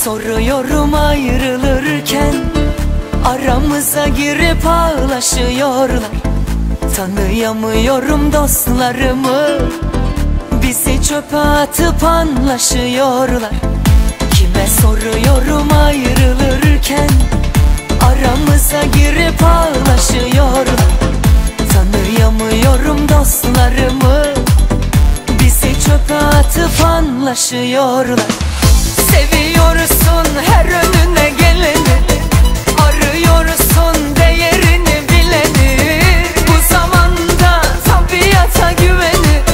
soruyorum ayrılırken, aramıza girip ağlaşıyorlar. Tanıyamıyorum dostlarımı, bizi çöpe atıp anlaşıyorlar. Kime soruyorum ayrılırken, aramıza girip ağlaşıyorlar. Tanıyamıyorum dostlarımı, bizi çöpe atıp anlaşıyorlar. Seviyorsun her önüne geleni, arıyorsun değerini bileni. Bu zamanda tabiata güvenip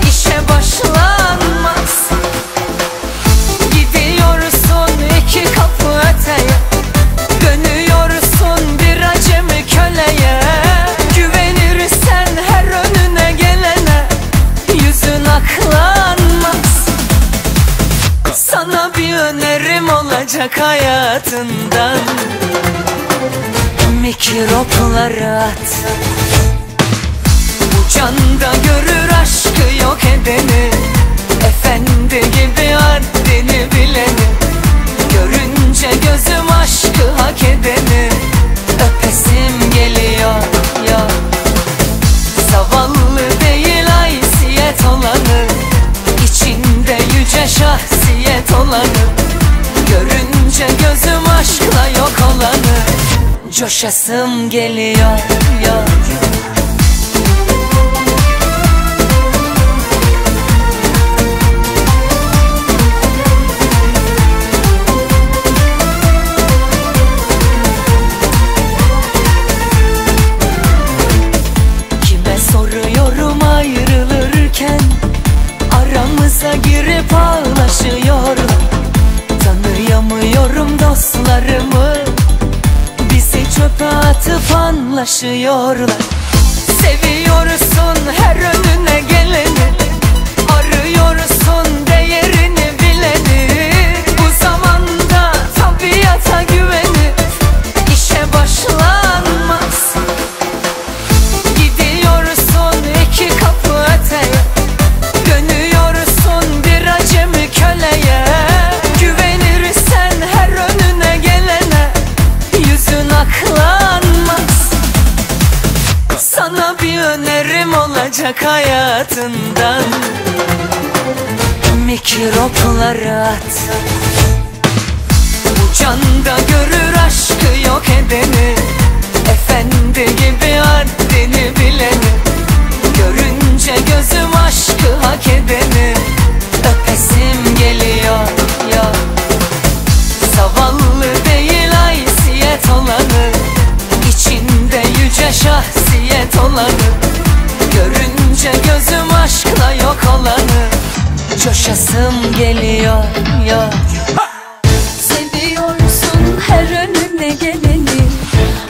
işe başlanmaz. Gidiyorsun iki kapı öteye, dönüyorsun bir acemi köleye. Güvenirsen her önüne gelene, yüzün aklanmaz. Sana bir önerim olacak hayatından, mikropları at. Bu canda görür aşkı yok edeni, efendi gibi haddini bileni. Görünce gözüm aşkı hak edeni, öpesim geliyor ya. Zavallı değil haysiyet olanı, içinde yüce şahsiyet olanı. Görünce gözüm aşkla yok olanı, coşasım geliyor ya. Kime soruyorum ayrılırken, aramıza girip ağlaşıyorlar. Tanıyamıyorum dostlarımı, bizi çöpe atıp anlaşıyorlar. Seviyorsun her önüne geleni, arıyorsun değerini bileni. Bu zamanda tabiata güvenip işe başlanmaz. Gidiyorsun iki kapı öteye, dönüyorsun bir acemi köleye. Güvenirsen her önüne gelene, yüzün aklanmaz. Sana bir önerim olacak hayatından, mikropları at. Bu canda görür aşkı yok edeni, efendi gibi haddini bileni. Görünce gözüm aşkı hak edeni, öpesim geliyor ya. Zavallı değil haysiyet olanı, içinde yüce şahsiyet olanı. Görünce gözüm aşkla yok olanı, coşasım geliyor ya. Seviyorsun her önüne geleni,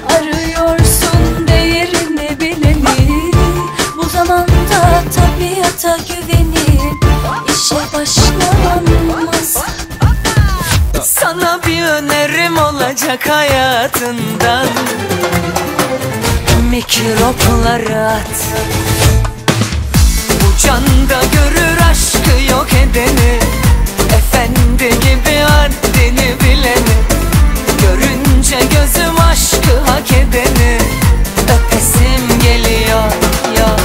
arıyorsun değerini bileni. Bu zamanda tabiata güvenip işe başlanmaz. Sana bir önerim olacak hayatından, mikropları at. Bu canda görür aşkı yok edeni, efendi gibi haddini bileni. Görünce gözüm aşkı hak edeni, öpesim geliyor ya.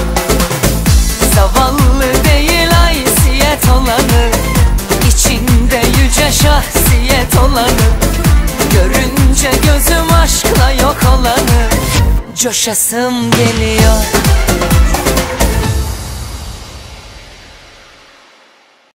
Zavallı değil haysiyet olanı, içinde yüce şahsiyet olanı. Görünce gözüm aşkla yok olanı, coşasım geliyor.